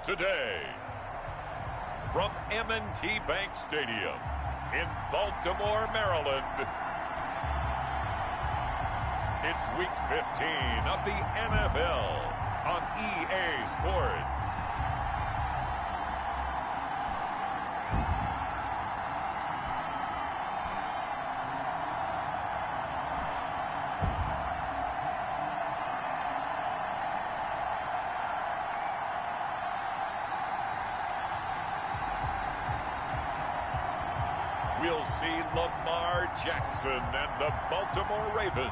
Today, from M&T Bank Stadium in Baltimore, Maryland, it's Week 15 of the NFL on EA Sports. We'll see Lamar Jackson and the Baltimore Ravens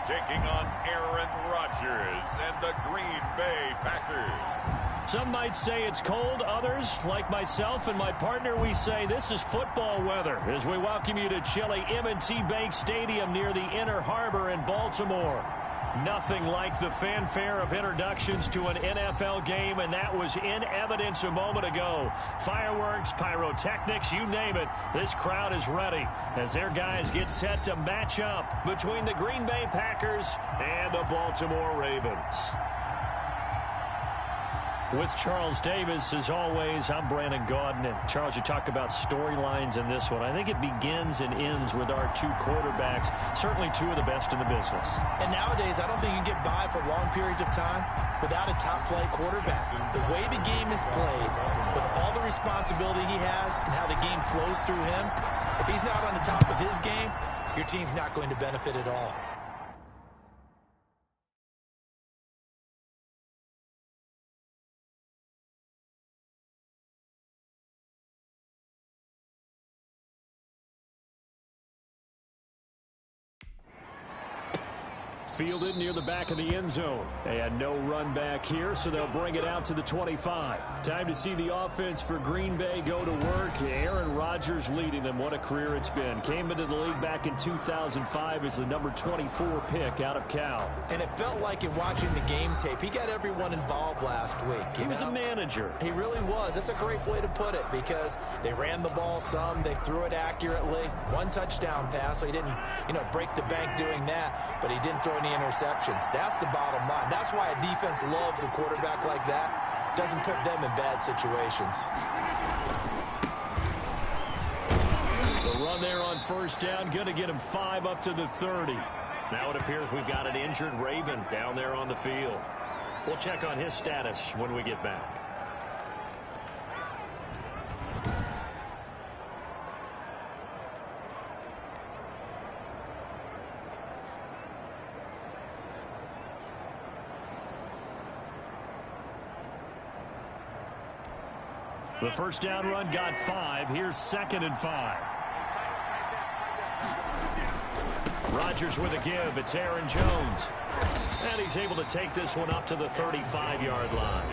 taking on Aaron Rodgers and the Green Bay Packers. Some might say it's cold. Others, like myself and my partner, we say this is football weather as we welcome you to chilly M&T Bank Stadium near the Inner Harbor in Baltimore. Nothing like the fanfare of introductions to an NFL game, and that was in evidence a moment ago. Fireworks, pyrotechnics, you name it. This crowd is ready as their guys get set to match up between the Green Bay Packers and the Baltimore Ravens. With Charles Davis, as always, I'm Brandon Gaudin. And Charles, you talk about storylines in this one. I think it begins and ends with our two quarterbacks, certainly two of the best in the business. And nowadays, I don't think you can get by for long periods of time without a top-flight quarterback. The way the game is played, with all the responsibility he has and how the game flows through him, if he's not on the top of his game, your team's not going to benefit at all. Fielded near the back of the end zone. And no run back here, so they'll bring it out to the 25. Time to see the offense for Green Bay go to work. Aaron Rodgers leading them. What a career it's been. Came into the league back in 2005 as the number 24 pick out of Cal. And it felt like in watching the game tape, he got everyone involved last week. He was a manager. He really was. That's a great way to put it because they ran the ball some. They threw it accurately. One touchdown pass, so he didn't, break the bank doing that, but he didn't throw any interceptions. That's the bottom line. That's why a defense loves a quarterback like that. Doesn't put them in bad situations. The run there on first down, going to get him 5 up to the 30. Now it appears we've got an injured Raven down there on the field. We'll check on his status when we get back. The first down run got 5. Here's 2nd and 5. Rodgers with a give. It's Aaron Jones. And he's able to take this one up to the 35-yard line.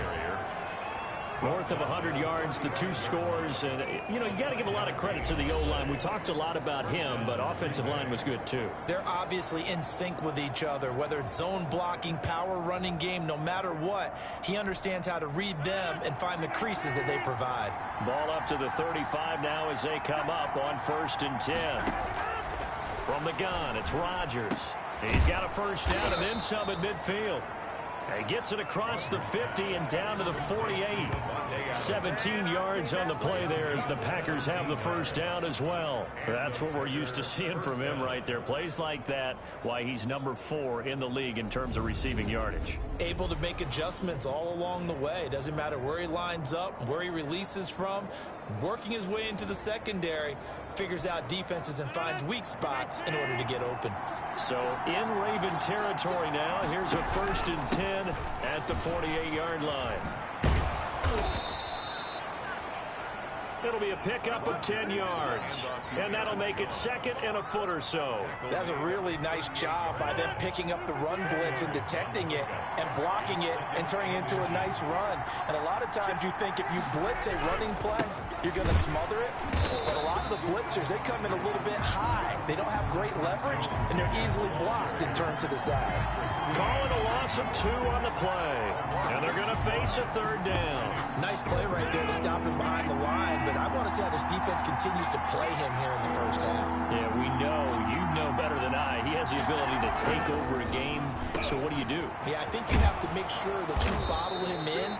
North of 100 yards, the 2 scores. And, you got to give a lot of credit to the O-line. We talked a lot about him, but offensive line was good, too. They're obviously in sync with each other, whether it's zone blocking, power running game, no matter what. He understands how to read them and find the creases that they provide. Ball up to the 35 now as they come up on 1st and 10. From the gun, it's Rodgers. He's got a first down and then some at midfield. He gets it across the 50 and down to the 48. 17 yards on the play there as the Packers have the first down as well. That's what we're used to seeing from him right there. Plays like that, why he's number 4 in the league in terms of receiving yardage. Able to make adjustments all along the way. Doesn't matter where he lines up, where he releases from. Working his way into the secondary. Figures out defenses and finds weak spots in order to get open. So in Raven territory now. Here's a 1st and 10 at the 48-yard line. It'll be a pickup of 10 yards. And that'll make it 2nd and a foot or so. That's a really nice job by them picking up the run blitz and detecting it and blocking it and turning it into a nice run. And a lot of times you think if you blitz a running play, you're going to smother it. But a lot of the blitzers, they come in a little bit high. They don't have great leverage, and they're easily blocked and turned to the side. Calling a loss of 2 on the play. And they're going to face a 3rd down. Nice play right there to stop him behind the line, but I want to see how this defense continues to play him here in the first half. Yeah, we know. You know better than I. He has the ability to take over a game. So what do you do? Yeah, I think you have to make sure that you bottle him in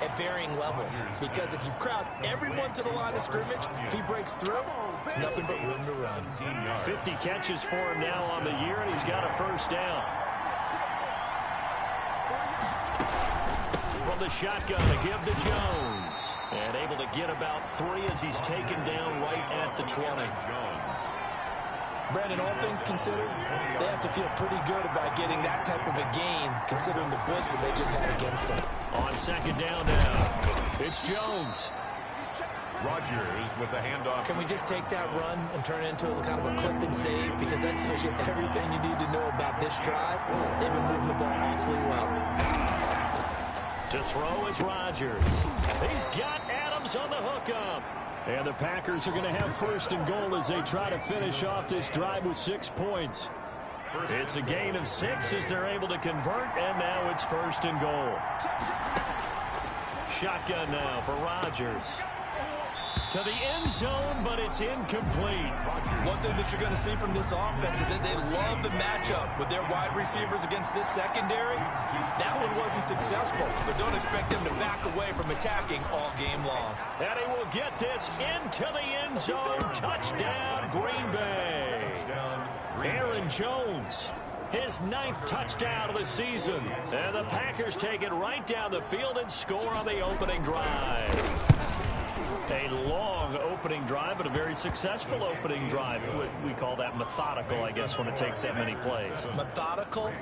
at varying levels. Because if you crowd everyone to the line of scrimmage, if he breaks through, there's nothing but room to run. 50 catches for him now on the year, and he's got a first down. From the shotgun to give to Jones. And able to get about 3 as he's taken down right at the 20. Brandon, all things considered, they have to feel pretty good about getting that type of a gain, considering the blitz that they just had against them. On second down now, it's Jones. Rogers with the handoff. Can we just take that run and turn it into a kind of a clip and save? Because that tells you everything you need to know about this drive. They've been moving the ball awfully well. To throw is Rogers. He's got Adams on the hookup. And the Packers are going to have first and goal as they try to finish off this drive with 6 points. It's a gain of 6 as they're able to convert, and now it's first and goal. Shotgun now for Rogers. To the end zone, but it's incomplete. One thing that you're going to see from this offense is that they love the matchup with their wide receivers against this secondary. That one wasn't successful, but don't expect them to back away from attacking all game long. And he will get this into the end zone. Touchdown, Green Bay. Aaron Jones, his 9th touchdown of the season. And the Packers take it right down the field and score on the opening drive. A long opening drive, but a very successful opening drive. We call that methodical, I guess, when it takes that many plays. Methodical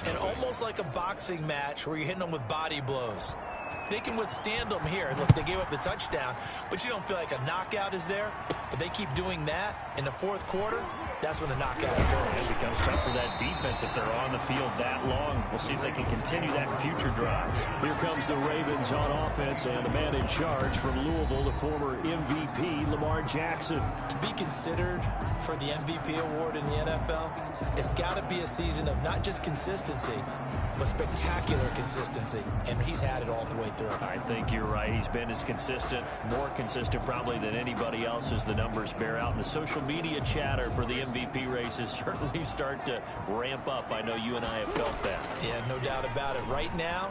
and almost like a boxing match where you're hitting them with body blows. They can withstand them here. Look, they gave up the touchdown, but you don't feel like a knockout is there. But they keep doing that in the fourth quarter. That's when the knockout occurs. It becomes tough for that defense if they're on the field that long. We'll see if they can continue that in future drives. Here comes the Ravens on offense, and the man in charge from Louisville, the former MVP, Lamar Jackson. To be considered for the MVP award in the NFL, it's got to be a season of not just consistency, but spectacular consistency, and he's had it all the way through. I think you're right. He's been as consistent, more consistent probably than anybody else as the numbers bear out. And the social media chatter for the MVP races certainly start to ramp up. I know you and I have felt that. Yeah, no doubt about it. Right now,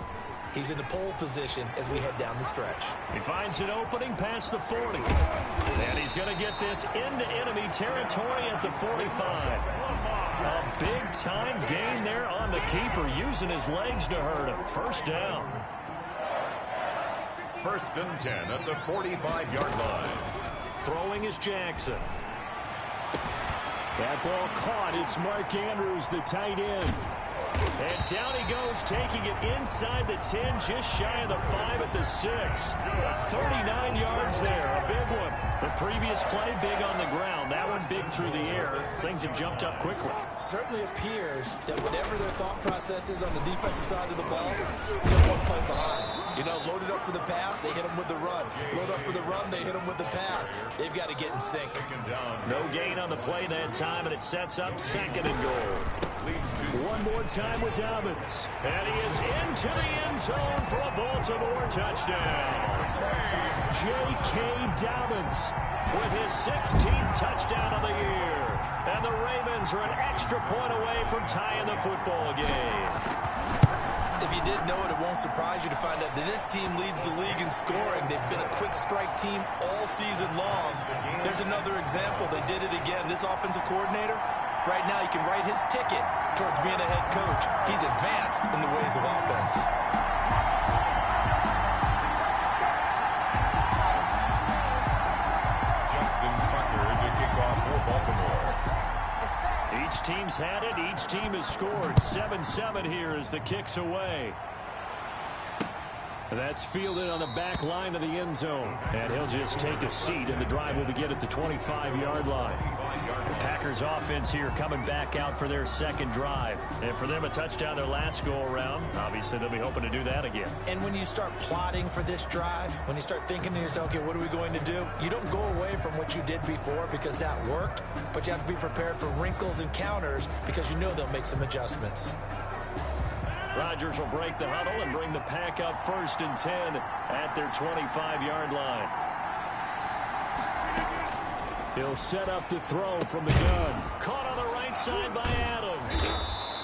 he's in the pole position as we head down the stretch. He finds an opening past the 40. And he's going to get this into enemy territory at the 45. A big-time gain there on the keeper, using his legs to hurt him. First down. First and 10 at the 45-yard line. Throwing is Jackson. That ball caught. It's Mark Andrews, the tight end. And down he goes, taking it inside the 10, just shy of the 5 at the 6. 39 yards there, a big one. The previous play, big on the ground. That one big through the air. Things have jumped up quickly. Certainly appears that whatever their thought process is on the defensive side of the ball, they're one play behind. You know, loaded up for the pass, they hit them with the run. Load up for the run, they hit them with the pass. They've got to get in sync. No gain on the play that time, and it sets up second and goal. One more time with Dobbins. And he is into the end zone for a Baltimore touchdown. J.K. Dobbins with his 16th touchdown of the year. And the Ravens are an extra point away from tying the football game. If you didn't know it, it won't surprise you to find out that this team leads the league in scoring. They've been a quick strike team all season long. There's another example. They did it again. This offensive coordinator, right now, he can write his ticket towards being a head coach. He's advanced in the ways of offense. Justin Tucker to kick off for Baltimore. Each team's had it. Each team has scored. 7-7 here as the kick's away. That's fielded on the back line of the end zone. And he'll just take a seat, and the drive will begin at the 25-yard line. The Packers offense here coming back out for their second drive. And for them, a touchdown their last go-around. Obviously, they'll be hoping to do that again. And when you start plotting for this drive, when you start thinking to yourself, okay, what are we going to do? You don't go away from what you did before because that worked, but you have to be prepared for wrinkles and counters because you know they'll make some adjustments. Rodgers will break the huddle and bring the Pack up first and 10 at their 25-yard line. He'll set up to throw from the gun. Caught on the right side by Adams.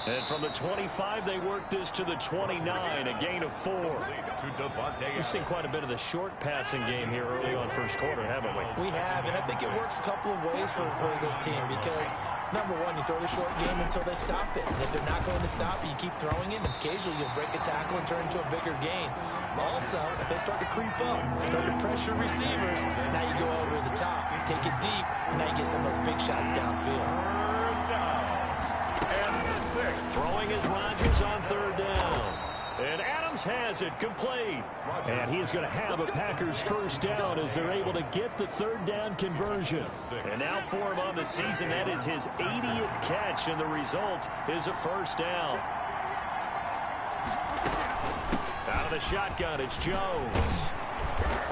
And from the 25, they work this to the 29, a gain of 4. We've seen quite a bit of the short passing game here early on first quarter, haven't we? We have, and I think it works a couple of ways for this team because, number one, you throw the short game until they stop it. And if they're not going to stop it, you keep throwing it, and occasionally you'll break a tackle and turn into a bigger gain. Also, if they start to creep up, start to pressure receivers, now you go over the top, take it deep, and now you get some of those big shots downfield. Throwing is Rodgers on third down. And Adams has it complete. And he is going to have a Packers first down as they're able to get the third down conversion. And now for him on the season, that is his 80th catch, and the result is a first down. Out of the shotgun, it's Jones.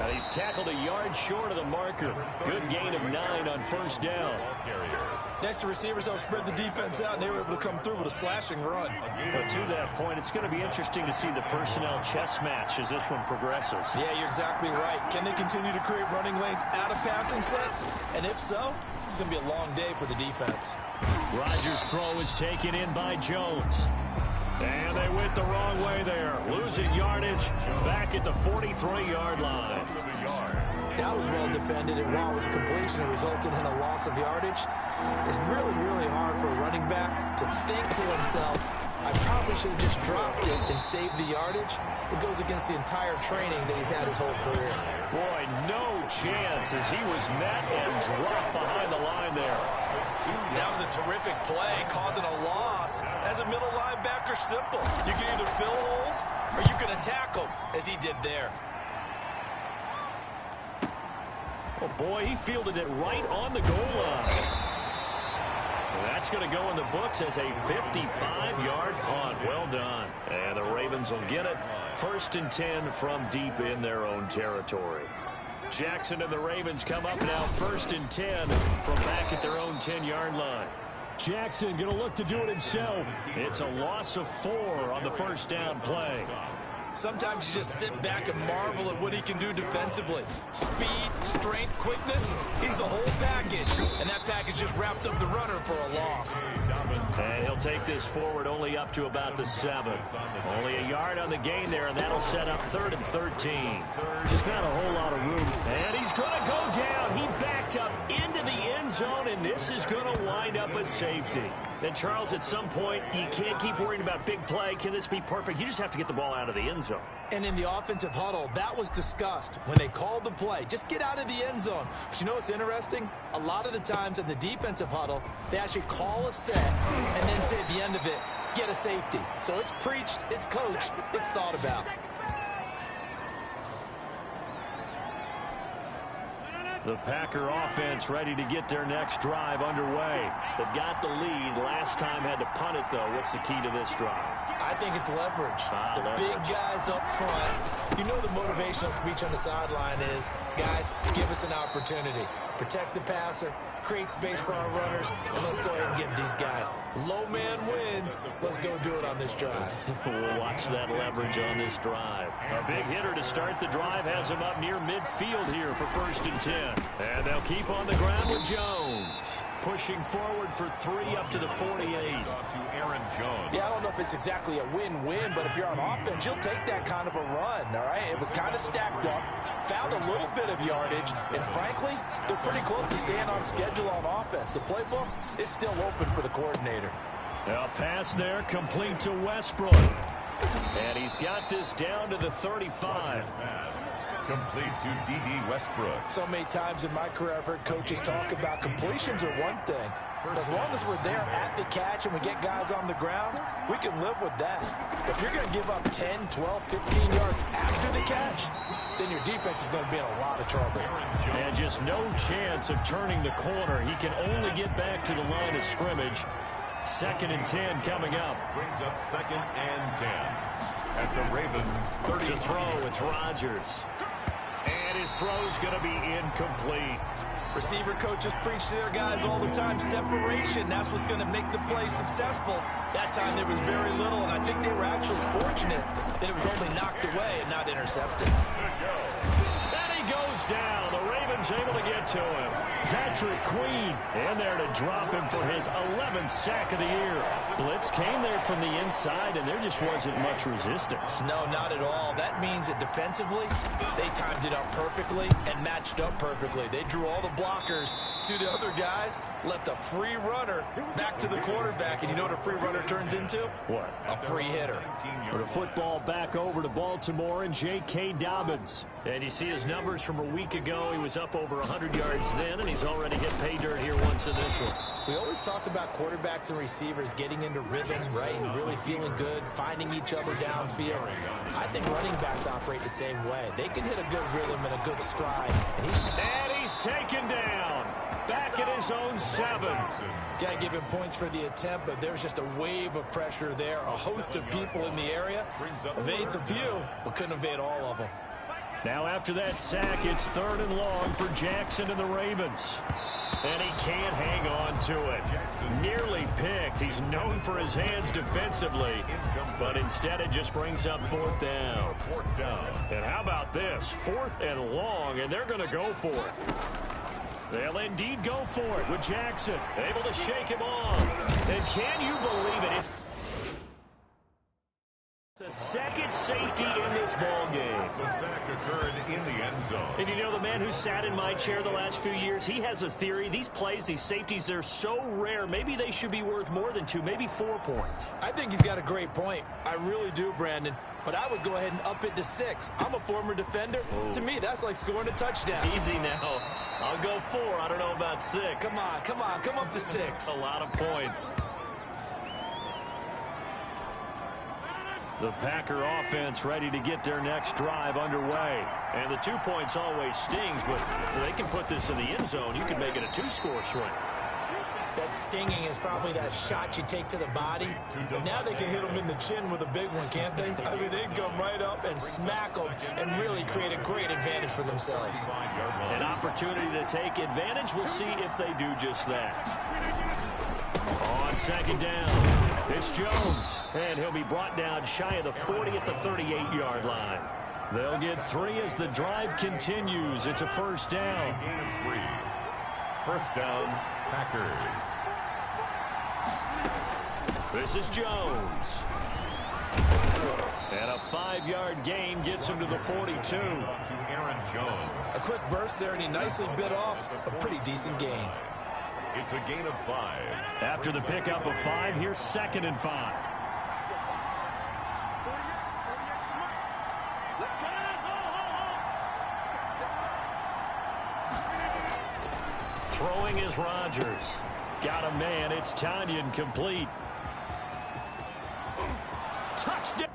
And he's tackled a yard short of the marker. Good gain of 9 on first down. Next to receivers, they'll spread the defense out, and they were able to come through with a slashing run. But to that point, it's going to be interesting to see the personnel chess match as this one progresses. Yeah, you're exactly right. Can they continue to create running lanes out of passing sets? And if so, it's going to be a long day for the defense. Rodgers' throw is taken in by Jones. And they went the wrong way there. Losing yardage back at the 43-yard line. That was well defended, and while it was a completion, it resulted in a loss of yardage. It's really, really hard for a running back to think to himself, I probably should have just dropped it and saved the yardage. It goes against the entire training that he's had his whole career. Boy, no chance as he was met and dropped behind the line there. That was a terrific play, causing a loss. As a middle linebacker, simple. You can either fill holes or you can attack them, as he did there. Oh, boy, he fielded it right on the goal line. That's going to go in the books as a 55-yard punt. Well done. And the Ravens will get it. 1st and 10 from deep in their own territory. Jackson and the Ravens come up now 1st and 10 from back at their own 10-yard line. Jackson going to look to do it himself. It's a loss of 4 on the first down play. Sometimes you just sit back and marvel at what he can do defensively. Speed, strength, quickness, he's the whole package. And that package just wrapped up the runner for a loss. And he'll take this forward only up to about the 7. Only a yard on the gain there, and that'll set up 3rd and 13. Just not a whole lot of room. And he's going to go down. He backed up into the end zone, and this is going to wind up a safety. Then, Charles, at some point, you can't keep worrying about big play. Can this be perfect? You just have to get the ball out of the end zone. And in the offensive huddle, that was discussed when they called the play. Just get out of the end zone. But you know what's interesting? A lot of the times in the defensive huddle, they actually call a set and then say at the end of it, get a safety. So it's preached, it's coached, it's thought about. The Packer offense ready to get their next drive underway. They've got the lead. Last time had to punt it, though. What's the key to this drive? I think it's leverage. The big guys up front. You know the motivational speech on the sideline is, guys, give us an opportunity. Protect the passer, create space for our runners, and let's go ahead and get these guys. Low man wins. Let's go do it on this drive. We'll watch that leverage on this drive. A big hitter to start the drive has him up near midfield here for 1st and 10. And they'll keep on the ground with Jones. Pushing forward for 3 up to the 48. Yeah, I don't know if it's exactly a win-win, but if you're on offense, you'll take that kind of a run, all right? It was kind of stacked up, found a little bit of yardage, and frankly, they're pretty close to staying on schedule on offense. The playbook is still open for the coordinator. A pass there, complete to Westbrook. And he's got this down to the 35. Complete to D.D. Westbrook. So many times in my career, I've heard coaches talk about completions are one thing. But as long as we're there at the catch and we get guys on the ground, we can live with that. If you're going to give up 10, 12, 15 yards after the catch, then your defense is going to be in a lot of trouble. And just no chance of turning the corner. He can only get back to the line of scrimmage. 2nd and 10 coming up. Brings up 2nd and 10. At the Ravens, 30 to throw, it's Rodgers. And his throw's going to be incomplete. Receiver coaches preach to their guys all the time. Separation, that's what's going to make the play successful. That time there was very little, and I think they were actually fortunate that it was only knocked away and not intercepted. And he goes down. The Ravens able to get to him. Patrick Queen in there to drop him for his 11th sack of the year. Blitz came there from the inside, and there just wasn't much resistance. No, not at all. That means that defensively, they timed it up perfectly and matched up perfectly. They drew all the blockers to the other guys, left a free runner back to the quarterback, and you know what a free runner turns into? What? A free hitter. With a football back over to Baltimore and J.K. Dobbins. And you see his numbers from a week ago. He was up over 100 yards then, and he's already hit pay dirt here once in this one. We always talk about quarterbacks and receivers getting into rhythm, right, and really feeling good, finding each other downfield. I think running backs operate the same way. They can hit a good rhythm and a good stride. And he's taken down. Back at his own 7. Got to give him points for the attempt, but there's just a wave of pressure there. A host of people in the area. Evades a few, but couldn't evade all of them. Now after that sack, it's 3rd and long for Jackson and the Ravens. And he can't hang on to it. Nearly picked. He's known for his hands defensively, but instead it just brings up 4th down. And how about this? 4th and long, and they're going to go for it. They'll indeed go for it with Jackson. Able to shake him off. And can you believe it? It's a second safety in this ball game. The sack occurred in the end zone. And you know, the man who sat in my chair the last few years, he has a theory. These plays, these safeties, they're so rare. Maybe they should be worth more than 2, maybe 4 points. I think he's got a great point. I really do, Brandon. But I would go ahead and up it to 6. I'm a former defender. To me, that's like scoring a touchdown. Easy now. I'll go 4. I don't know about 6. Come on. Come up to 6. A lot of points. The Packer offense ready to get their next drive underway. And the 2 points always stings, but they can put this in the end zone. You can make it a 2-score swing. That stinging is probably that shot you take to the body. But now they can hit them in the chin with a big one, can't they? I mean, they can come right up and smack them and really create a great advantage for themselves. An opportunity to take advantage. We'll see if they do just that. On 2nd down. It's Jones, and he'll be brought down shy of the 40 at the 38-yard line. They'll get 3 as the drive continues. It's a 1st down. 1st down, Packers. This is Jones. And a 5-yard gain gets him to the 42. To Aaron Jones. A quick burst there, and he nicely bit off a pretty decent gain. It's a gain of 5. After the pickup of 5, here's 2nd and 5. Throwing is Rodgers. Got a man. It's Tanyan complete. Touchdown.